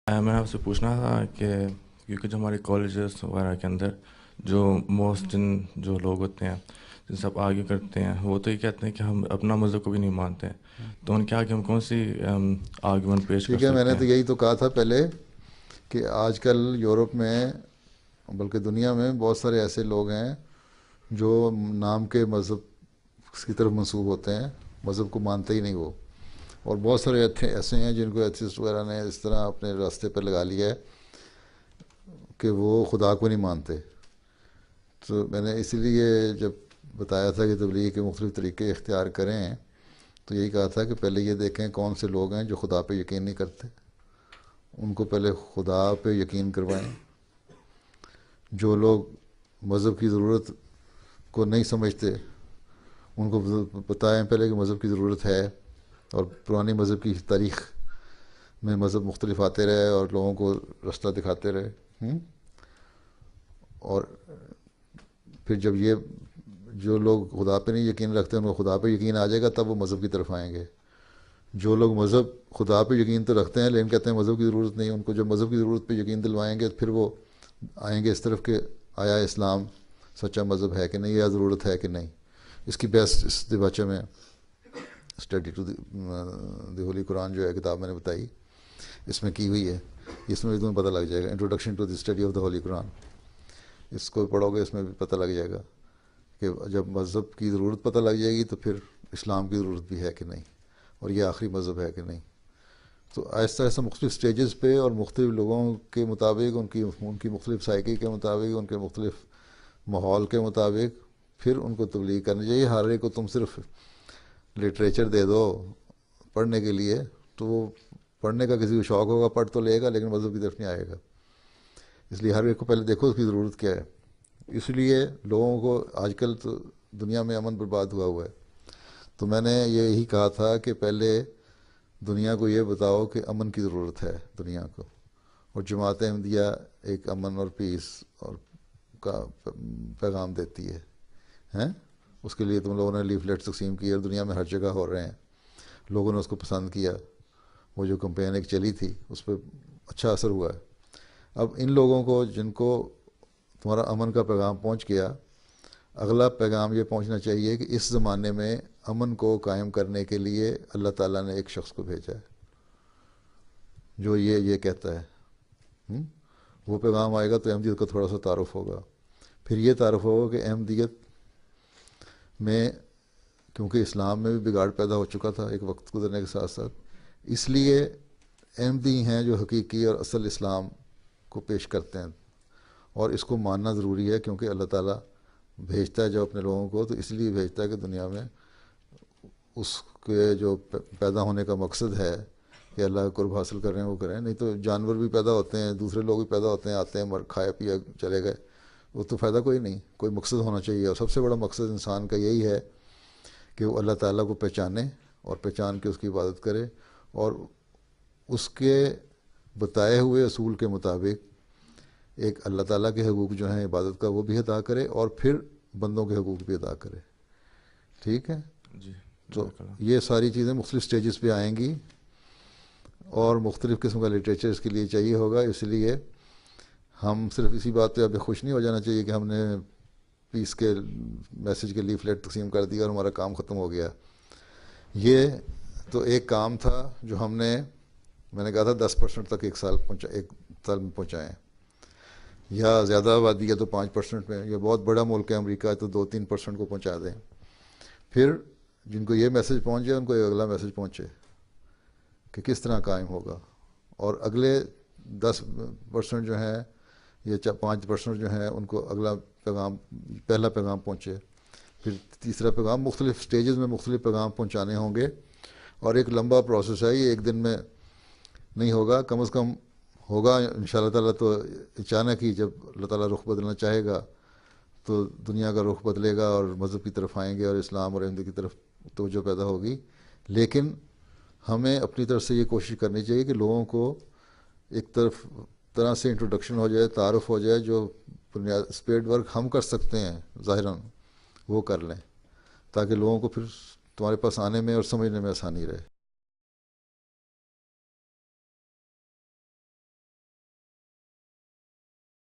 میں آپ سے پوچھنا تھا کہ کیونکہ جو ہمارے کالجز وغیرہ کے اندر جو موسٹ جو لوگ ہوتے ہیں جن سے آپ آگے کرتے ہیں وہ تو یہ کہتے ہیں کہ ہم اپنا مذہب کو بھی نہیں مانتے ہیں، تو ان کے آگے ہم کون سی آرگومنٹ پیش کر ٹھیک ہے، میں سکتے نے ہیں؟ تو یہی تو کہا تھا پہلے کہ آج کل یورپ میں بلکہ دنیا میں بہت سارے ایسے لوگ ہیں جو نام کے مذہب کی طرف منسوب ہوتے ہیں، مذہب کو مانتے ہی نہیں وہ، اور بہت سارے ایسے ہیں جن کو ایتھسٹ وغیرہ نے اس طرح اپنے راستے پر لگا لیا ہے کہ وہ خدا کو نہیں مانتے۔ تو میں نے اسی لیے جب بتایا تھا کہ تبلیغ کے مختلف طریقے اختیار کریں تو یہی کہا تھا کہ پہلے یہ دیکھیں کون سے لوگ ہیں جو خدا پہ یقین نہیں کرتے، ان کو پہلے خدا پہ یقین کروائیں۔ جو لوگ مذہب کی ضرورت کو نہیں سمجھتے ان کو بتائیں پہلے کہ مذہب کی ضرورت ہے، اور پرانی مذہب کی تاریخ میں مذہب مختلف آتے رہے اور لوگوں کو راستہ دکھاتے رہے۔ اور پھر جب یہ جو لوگ خدا پہ نہیں یقین رکھتے ان کو خدا پہ یقین آ جائے گا تب وہ مذہب کی طرف آئیں گے۔ جو لوگ مذہب خدا پہ یقین تو رکھتے ہیں لیکن کہتے ہیں مذہب کی ضرورت نہیں، ان کو جب مذہب کی ضرورت پہ یقین دلوائیں گے پھر وہ آئیں گے اس طرف کہ آیا اسلام سچا مذہب ہے کہ نہیں، یا ضرورت ہے کہ نہیں۔ اس کی بحث اس دیباچہ میں اسٹڈی ٹو دی ہولی قرآن جو ہے کتاب میں نے بتائی اس میں کی ہوئی ہے، اس میں بھی تمہیں پتہ لگ جائے گا، introduction to the study of the holy Quran, اس کو پڑھو گے اس میں بھی پتہ لگ جائے گا کہ جب مذہب کی ضرورت پتہ لگ جائے گی تو پھر اسلام کی ضرورت بھی ہے کہ نہیں، اور یہ آخری مذہب ہے کہ نہیں۔ تو آہستہ آہستہ مختلف سٹیجز پہ اور مختلف لوگوں کے مطابق ان کی مختلف سائیکی کے مطابق ان کے مختلف ماحول کے مطابق پھر ان کو تبلیغ کرنی چاہیے۔ ہر ایک کو تم صرف لٹریچر دے دو پڑھنے کے لیے تو وہ پڑھنے کا کسی کو شوق ہوگا پڑھ تو لے گا لیکن مذہب کی طرف نہیں آئے گا۔ اس لیے ہر ایک کو پہلے دیکھو اس کی ضرورت کیا ہے۔ اس لیے لوگوں کو آج کل تو دنیا میں امن برباد ہوا ہے، تو میں نے یہی کہا تھا کہ پہلے دنیا کو یہ بتاؤ کہ امن کی ضرورت ہے دنیا کو، اور جماعت احمدیہ ایک امن اور پیس اور کا پیغام دیتی ہے۔ اس کے لیے تم لوگوں نے لیفلیٹ تقسیم کی اور دنیا میں ہر جگہ ہو رہے ہیں، لوگوں نے اس کو پسند کیا، وہ جو کمپین ایک چلی تھی اس پہ اچھا اثر ہوا ہے۔ اب ان لوگوں کو جن کو تمہارا امن کا پیغام پہنچ گیا، اگلا پیغام یہ پہنچنا چاہیے کہ اس زمانے میں امن کو قائم کرنے کے لیے اللہ تعالیٰ نے ایک شخص کو بھیجا ہے جو یہ کہتا ہے۔ وہ پیغام آئے گا تو احمدیت کا تھوڑا سا تعارف ہوگا، پھر یہ تعارف ہوگا کہ احمدیت میں کیونکہ اسلام میں بھی بگاڑ پیدا ہو چکا تھا ایک وقت گزرنے کے ساتھ ساتھ، اس لیے احمدی ہیں جو حقیقی اور اصل اسلام کو پیش کرتے ہیں، اور اس کو ماننا ضروری ہے کیونکہ اللہ تعالیٰ بھیجتا ہے جو اپنے لوگوں کو تو اس لیے بھیجتا ہے کہ دنیا میں اس کے جو پیدا ہونے کا مقصد ہے کہ اللہ کا قرب حاصل کر رہے ہیں وہ کریں، نہیں تو جانور بھی پیدا ہوتے ہیں، دوسرے لوگ بھی پیدا ہوتے ہیں، آتے ہیں کھایا پیا چلے گئے، وہ تو فائدہ کوئی نہیں، کوئی مقصد ہونا چاہیے، اور سب سے بڑا مقصد انسان کا یہی ہے کہ وہ اللہ تعالیٰ کو پہچانے اور پہچان کے اس کی عبادت کرے، اور اس کے بتائے ہوئے اصول کے مطابق ایک اللہ تعالیٰ کے حقوق جو ہیں عبادت کا وہ بھی ادا کرے اور پھر بندوں کے حقوق بھی ادا کرے۔ ٹھیک ہے، جی، تو جزاک اللہ۔ یہ ساری چیزیں مختلف سٹیجز پہ آئیں گی اور مختلف قسم کا لٹریچر اس کے لیے چاہیے ہوگا، اس لیے ہم صرف اسی بات پہ ابھی خوش نہیں ہو جانا چاہیے کہ ہم نے پیس کے میسج کے لیفلیٹ تقسیم کر دیا اور ہمارا کام ختم ہو گیا۔ یہ تو ایک کام تھا جو میں نے کہا تھا 10% تک ایک سال میں پہنچائیں، یا زیادہ آبادی ہے تو 5% میں، یا بہت بڑا ملک ہے امریکہ ہے تو 2-3% کو پہنچا دیں، پھر جن کو یہ میسج پہنچ جائے ان کو یہ اگلا میسج پہنچے کہ کس طرح قائم ہوگا، اور اگلے 10% جو ہیں یا 5% جو ہیں ان کو اگلا پیغام، پہلا پیغام پہنچے، پھر تیسرا پیغام، مختلف سٹیجز میں مختلف پیغام پہنچانے ہوں گے، اور ایک لمبا پروسیس ہے، یہ ایک دن میں نہیں ہوگا، کم از کم ہوگا انشاءاللہ تعالیٰ تو اچانک ہی، جب اللہ تعالیٰ رخ بدلنا چاہے گا تو دنیا کا رخ بدلے گا اور مذہب کی طرف آئیں گے اور اسلام اور احمدیت کی طرف توجہ پیدا ہوگی، لیکن ہمیں اپنی طرف سے یہ کوشش کرنی چاہیے کہ لوگوں کو ایک طرح سے انٹروڈکشن ہو جائے، تعارف ہو جائے، جو بنیاد اسپیڈ ورک ہم کر سکتے ہیں ظاہراً وہ کر لیں، تاکہ لوگوں کو پھر تمہارے پاس آنے میں اور سمجھنے میں آسانی رہے۔